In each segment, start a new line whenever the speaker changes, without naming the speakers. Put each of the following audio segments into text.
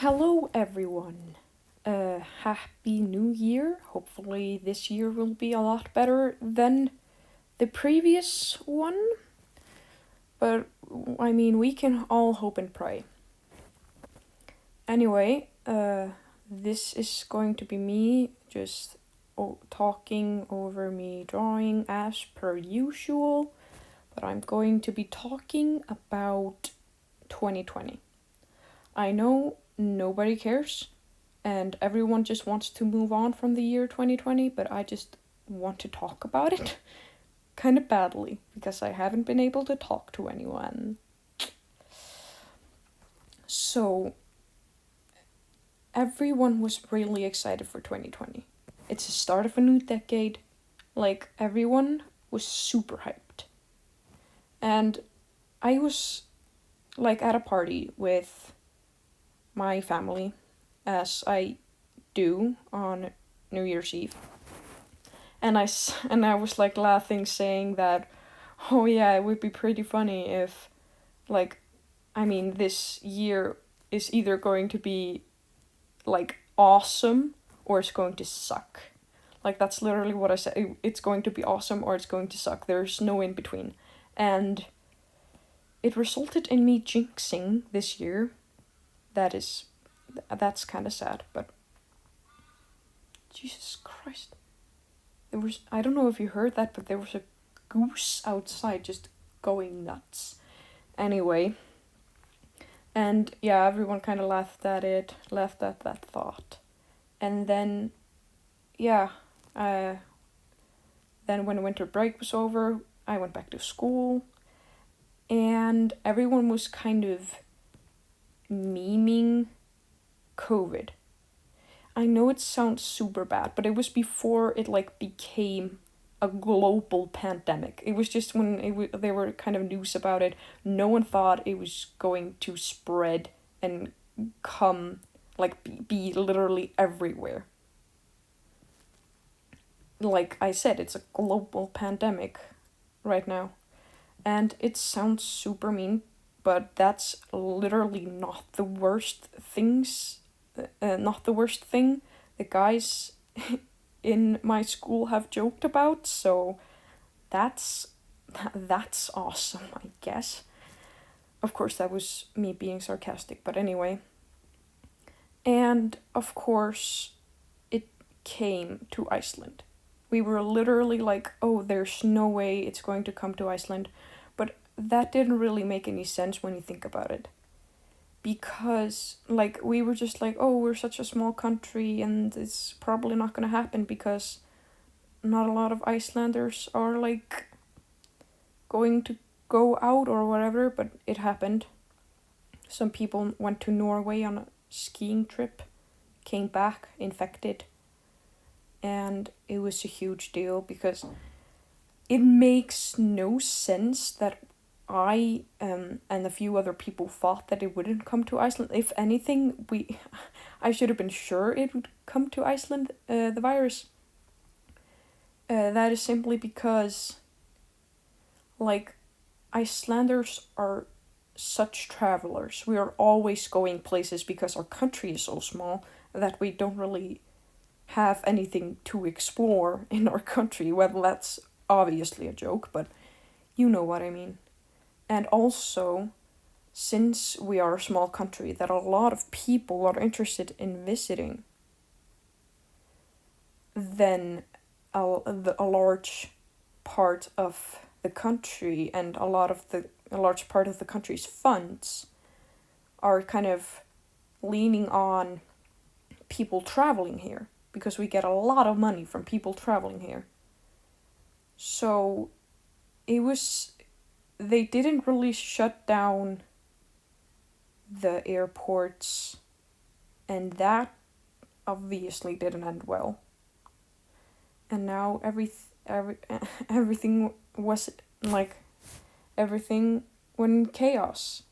Hello, everyone. Happy New Year. Hopefully, this year will be a lot better than the previous one. But, I mean, we can all hope and pray. Anyway, this is going to be me just talking over me drawing as per usual. But I'm going to be talking about 2020. I know nobody cares and everyone just wants to move on from the year 2020, but I just want to talk about it kind of badly because I haven't been able to talk to anyone. So, everyone was really excited for 2020. It's the start of a new decade. Like, everyone was super hyped. And I was, like, at a party with my family, as I do on New Year's Eve. And I was like laughing, saying that, oh yeah, it would be pretty funny if, like, I mean, this year is either going to be like awesome or it's going to suck. Like, that's literally what I said. It's going to be awesome or it's going to suck. There's no in between. And it resulted in me jinxing this year. That's kind of sad, but Jesus Christ. I don't know if you heard that, but there was a goose outside just going nuts. Anyway, and yeah, everyone kind of laughed at that thought. And then, yeah, then when winter break was over, I went back to school, and everyone was kind of memeing COVID. I know it sounds super bad, but it was before it like became a global pandemic. It was just when there were kind of news about it. No one thought it was going to spread and come be literally everywhere. Like I said, it's a global pandemic right now. And it sounds super mean, but that's literally not the worst things not the worst thing the guys in my school have joked about, so that's awesome, I guess. Of course, that was me being sarcastic, but anyway. And of course, it came to Iceland. We were literally like, oh, there's no way it's going to come to Iceland, but that didn't really make any sense when you think about it. Because like we were just like, oh, we're such a small country and it's probably not gonna happen because not a lot of Icelanders are like going to go out or whatever, but it happened. Some people went to Norway on a skiing trip, came back infected, and it was a huge deal because it makes no sense that I and a few other people thought that it wouldn't come to Iceland. If anything, I should have been sure it would come to Iceland, the virus. That is simply because, like, Icelanders are such travelers. We are always going places because our country is so small that we don't really have anything to explore in our country. Well, that's obviously a joke, but you know what I mean. And also, since we are a small country that a lot of people are interested in visiting, then a large part of the country and a large part of the country's funds are kind of leaning on people traveling here because we get a lot of money from people traveling here. So they didn't really shut down the airports, and that obviously didn't end well. And now everything was like everything went in chaos.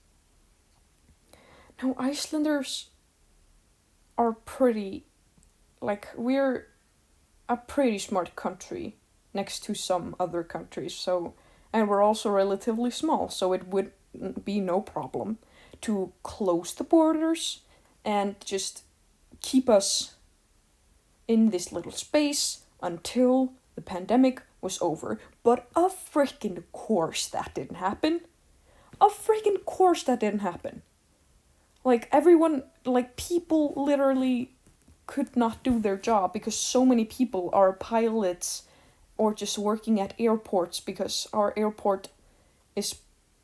Now Icelanders are we're a pretty smart country next to some other countries, so and we're also relatively small, so it would be no problem to close the borders and just keep us in this little space until the pandemic was over. But of freaking course that didn't happen. Of freaking course that didn't happen. Like, everyone, like, people literally could not do their job because so many people are pilots or just working at airports, because our airport is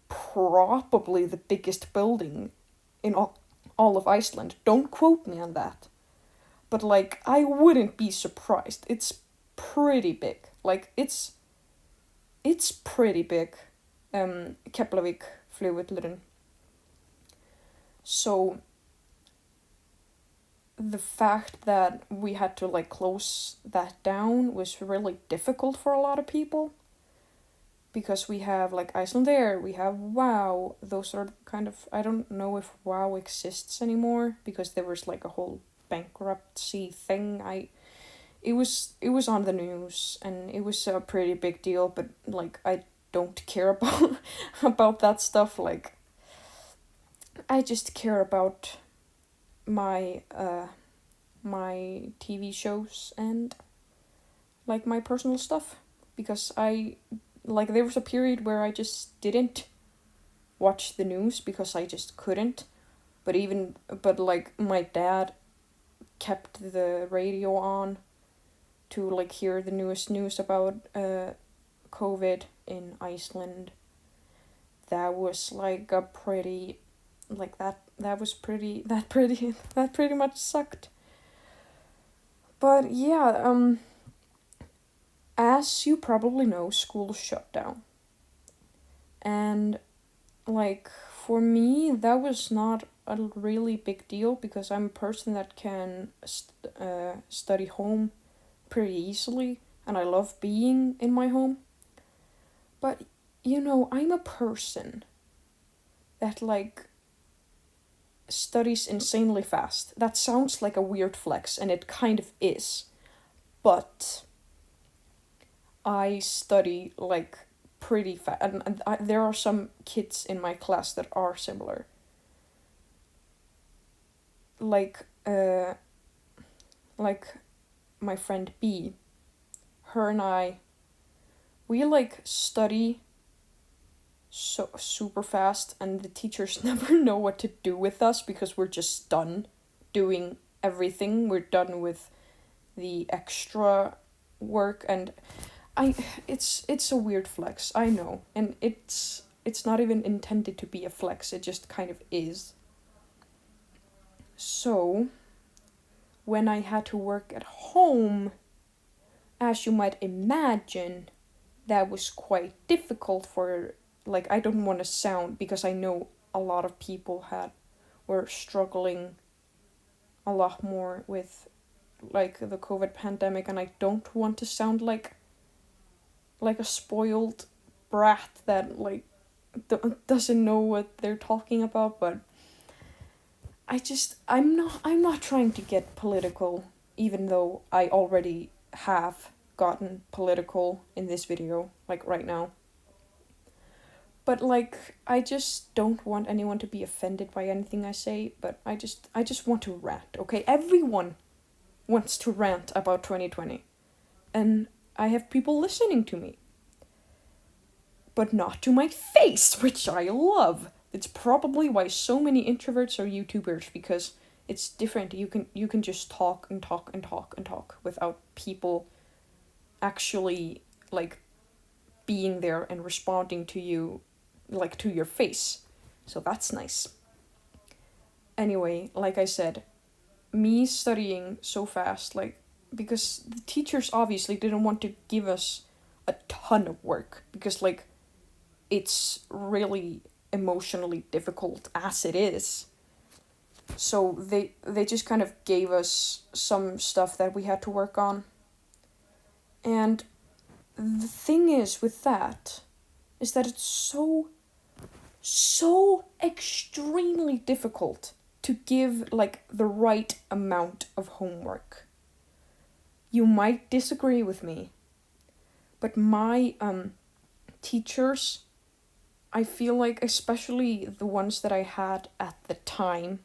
probably the biggest building in all of Iceland. Don't quote me on that. But, like, I wouldn't be surprised. It's pretty big. Like, it's pretty big. Keflavik flugvöllurinn. So the fact that we had to like close that down was really difficult for a lot of people, because we have like Icelandair, we have WoW. Those are kind of, I don't know if WoW exists anymore because there was like a whole bankruptcy thing. It was on the news and it was a pretty big deal, but like I don't care about about that stuff. Like, I just care about my TV shows and like my personal stuff, because I like there was a period where I just didn't watch the news because I just couldn't. But like my dad kept the radio on to like hear the newest news about COVID in Iceland. That was like a pretty like that was pretty that pretty that pretty much sucked. But yeah, as you probably know, school shut down. And like for me that was not a really big deal because I'm a person that can study home pretty easily, and I love being in my home. But you know, I'm a person that like studies insanely fast. That sounds like a weird flex, and it kind of is. But I study like pretty fast, and there are some kids in my class that are similar. Like, like my friend B, her and I, we like study so super fast, and the teachers never know what to do with us because we're just done doing everything. We're done with the extra work, and it's a weird flex, I know, and it's not even intended to be a flex, it just kind of is. So when I had to work at home, as you might imagine, that was quite difficult for, like, I don't want to sound, because I know a lot of people were struggling a lot more with like the COVID pandemic, and I don't want to sound like a spoiled brat that like doesn't know what they're talking about. But I'm not trying to get political, even though I already have gotten political in this video, like right now. But like, I just don't want anyone to be offended by anything I say, but I just want to rant, okay? Everyone wants to rant about 2020. And I have people listening to me. But not to my face, which I love. It's probably why so many introverts are YouTubers, because it's different. You can just talk and talk and talk and talk without people actually like being there and responding to you, like to your face. So that's nice. Anyway, like I said, me studying so fast, like, because the teachers obviously didn't want to give us a ton of work, because like it's really emotionally difficult as it is. So they just kind of gave us some stuff that we had to work on. And the thing is with that is that it's so extremely difficult to give like the right amount of homework. You might disagree with me, but my teachers, I feel like, especially the ones that I had at the time,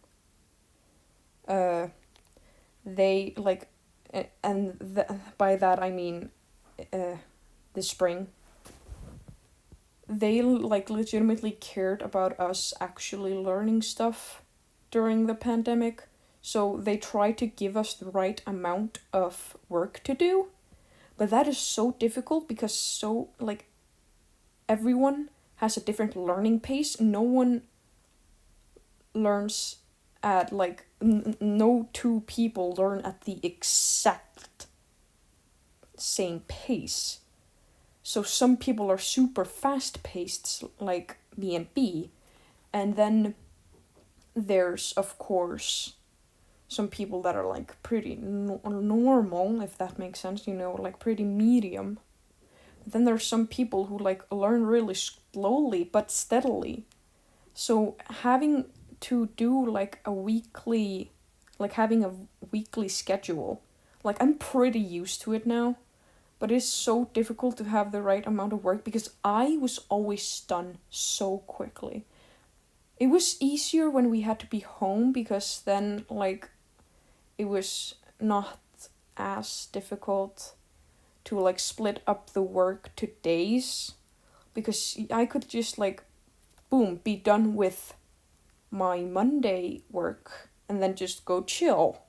uh, they like, by that I mean, the spring, they like legitimately cared about us actually learning stuff during the pandemic. So they tried to give us the right amount of work to do. But that is so difficult because so like everyone has a different learning pace. No one learns at like no two people learn at the exact same pace. So some people are super fast paced, like me and B, and then there's of course some people that are like pretty normal, if that makes sense, like pretty medium. Then there's some people who like learn really slowly but steadily. So having to do like having a weekly schedule, like I'm pretty used to it now, but it's so difficult to have the right amount of work because I was always done so quickly. It was easier when we had to be home because then like it was not as difficult to like split up the work to days, because I could just like boom be done with my Monday work and then just go chill.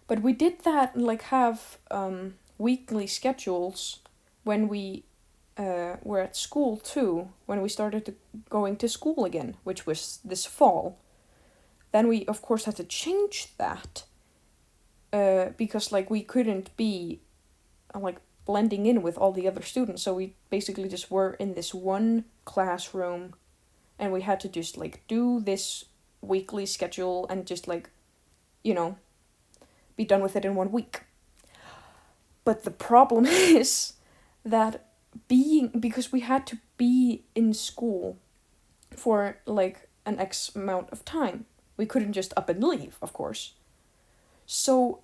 But we did that and like have weekly schedules when we were at school too, when we started going to school again, which was this fall. Then we of course had to change that because like we couldn't be like blending in with all the other students, so we basically just were in this one classroom and we had to just like do this weekly schedule and just like, be done with it in 1 week. But the problem is that because we had to be in school for like an X amount of time, we couldn't just up and leave, of course. So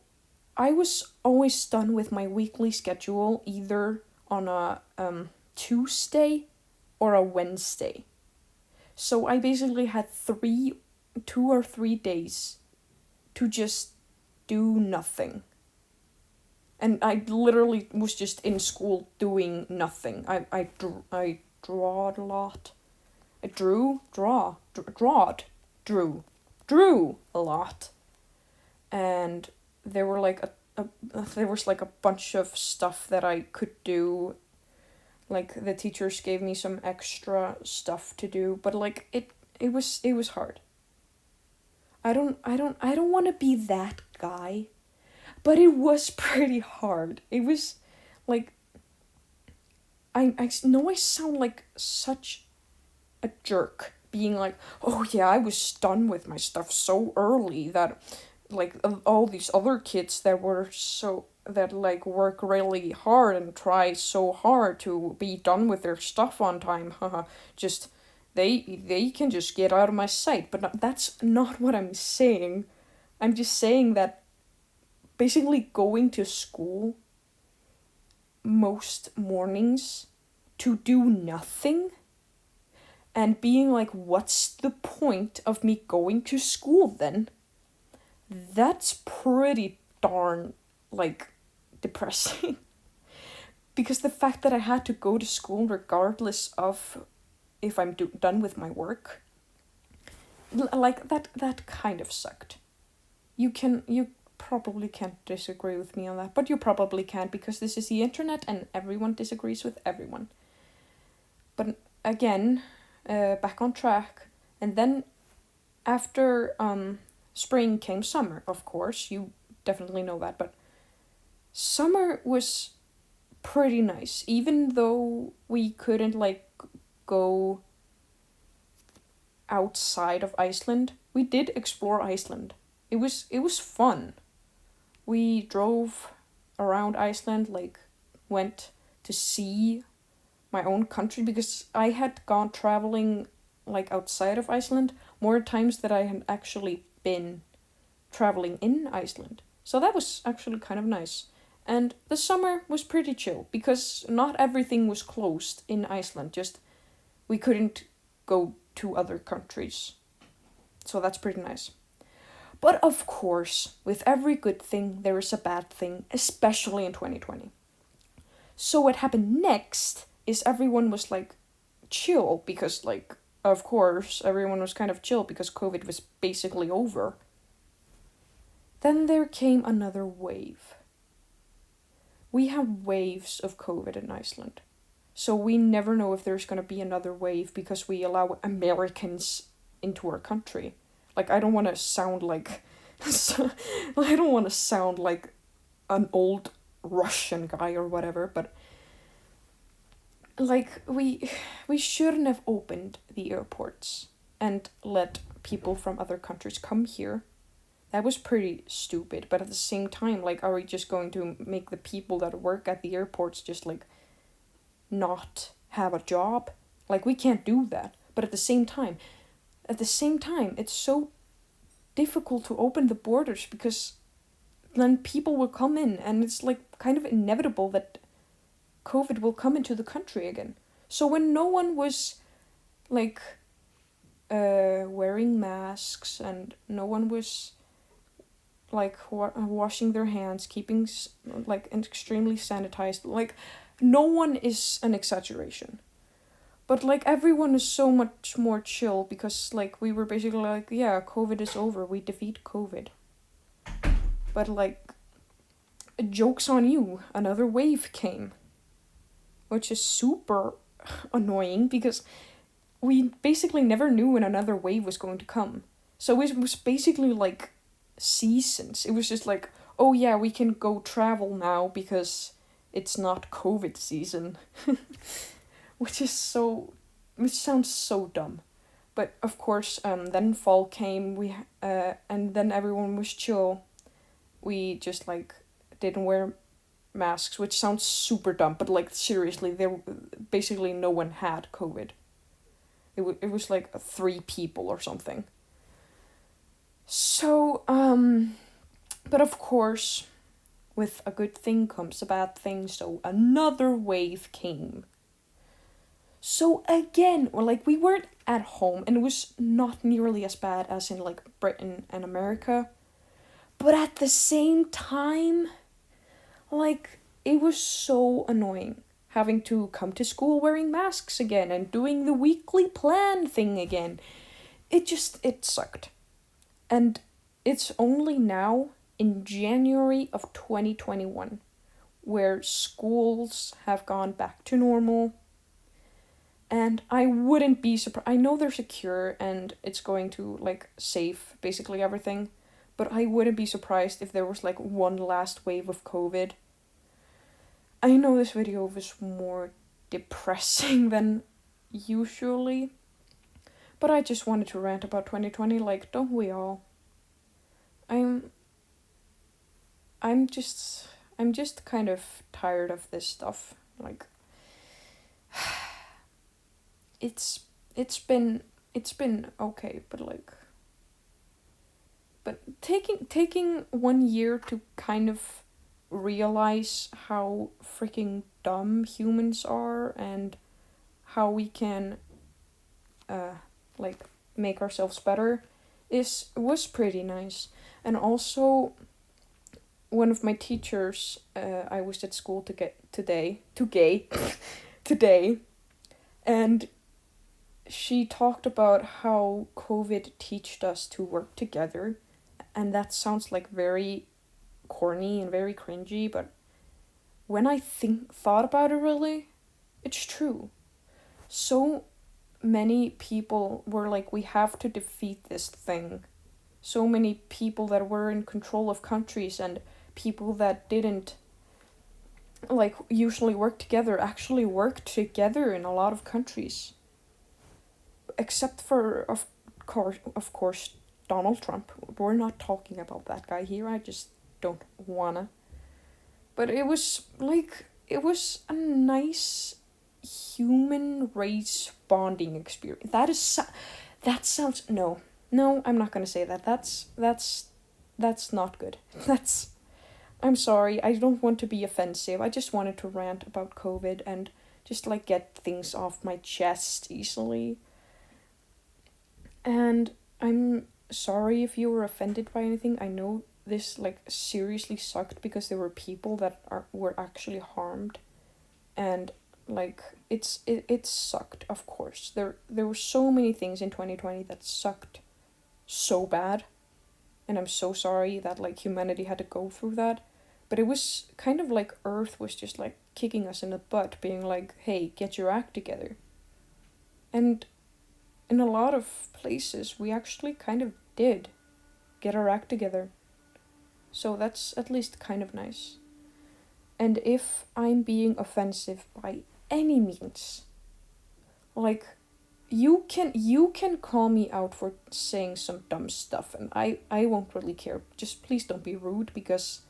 I was always done with my weekly schedule either on a Tuesday or a Wednesday. So I basically had 2 or 3 days to just do nothing. And I literally was just in school doing nothing. I draw a lot. I drew a lot. And there were like there was like a bunch of stuff that I could do. Like the teachers gave me some extra stuff to do, but like it was hard. I don't want to be that guy, but it was pretty hard. It was like I know I sound like such a jerk being like, "Oh yeah, I was done with my stuff so early that like all these other kids that like work really hard and try so hard to be done with their stuff on time, haha, just they can just get out of my sight." But that's not what I'm saying. I'm just saying that basically going to school most mornings to do nothing and being like, what's the point of me going to school then? That's pretty darn like depressing. Because the fact that I had to go to school regardless of if I'm done with my work, like that kind of sucked. You probably can't disagree with me on that, but you probably can't because this is the internet and everyone disagrees with everyone. But again, back on track, and then after spring came summer, of course, you definitely know that, but summer was pretty nice, even though we couldn't like go outside of Iceland. We did explore Iceland. It was fun. We drove around Iceland, like went to see my own country because I had gone traveling like outside of Iceland more times than I had actually been traveling in Iceland. So that was actually kind of nice. And the summer was pretty chill because not everything was closed in Iceland, just we couldn't go to other countries. So that's pretty nice. But of course, with every good thing, there is a bad thing, especially in 2020. So what happened next is everyone was like chill because, like, of course, everyone was kind of chill because COVID was basically over. Then there came another wave. We have waves of COVID in Iceland. So we never know if there's going to be another wave because we allow Americans into our country. Like, I don't want to sound like I don't want to sound like an old Russian guy or whatever, but like we shouldn't have opened the airports and let people from other countries come here. That was pretty stupid, but at the same time, like, are we just going to make the people that work at the airports just like not have a job? Like, we can't do that. But at the same time, it's so difficult to open the borders because then people will come in and it's like kind of inevitable that COVID will come into the country again. So when no one was like wearing masks and no one was like washing their hands, keeping like extremely sanitized, like no one is an exaggeration. But like everyone is so much more chill because like we were basically like, yeah, COVID is over, we defeat COVID. But like, joke's on you, another wave came. Which is super annoying because we basically never knew when another wave was going to come. So it was basically like seasons. It was just like, oh yeah, we can go travel now because it's not COVID season. Which sounds so dumb. But of course, then fall came, and then everyone was chill. We just like didn't wear masks, which sounds super dumb, but like seriously, there basically no one had COVID. It was like 3 people or something. So but of course, with a good thing comes a bad thing, so another wave came. So again, like we weren't at home and it was not nearly as bad as in like Britain and America. But at the same time, like, it was so annoying having to come to school wearing masks again and doing the weekly plan thing again. It sucked. And it's only now in January of 2021 where schools have gone back to normal. And I wouldn't be surprised. I know there's a cure and it's going to like save basically everything. But I wouldn't be surprised if there was like one last wave of COVID. I know this video was more depressing than usually, but I just wanted to rant about 2020, like, don't we all? I'm just kind of tired of this stuff. Like, it's been okay, but like, but taking 1 year to kind of realize how freaking dumb humans are and how we can like make ourselves better was pretty nice. And also, one of my teachers, I was at school today, and she talked about how COVID taught us to work together, and that sounds like very corny and very cringy, but when I thought about it really, it's true. So many people were like, we have to defeat this thing. So many people that were in control of countries and people that didn't like usually work together actually worked together in a lot of countries. Except for of course Donald Trump. We're not talking about that guy here. I just don't wanna. But it was a nice human race bonding experience. That sounds no, I'm not gonna say that. That's not good. I'm sorry, I don't want to be offensive. I just wanted to rant about COVID and just like get things off my chest easily. And I'm sorry if you were offended by anything. I know this like seriously sucked because there were people that were actually harmed, and like it sucked, of course. There were so many things in 2020 that sucked so bad, and I'm so sorry that like humanity had to go through that. But it was kind of like Earth was just like kicking us in the butt, being like, "Hey, get your act together." And in a lot of places, we actually kind of did get our act together. So that's at least kind of nice. And if I'm being offensive by any means, like you can call me out for saying some dumb stuff, and I won't really care. Just please don't be rude, because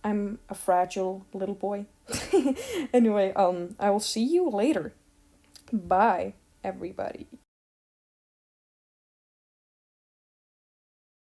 I'm a fragile little boy. Anyway, I will see you later. Bye, everybody.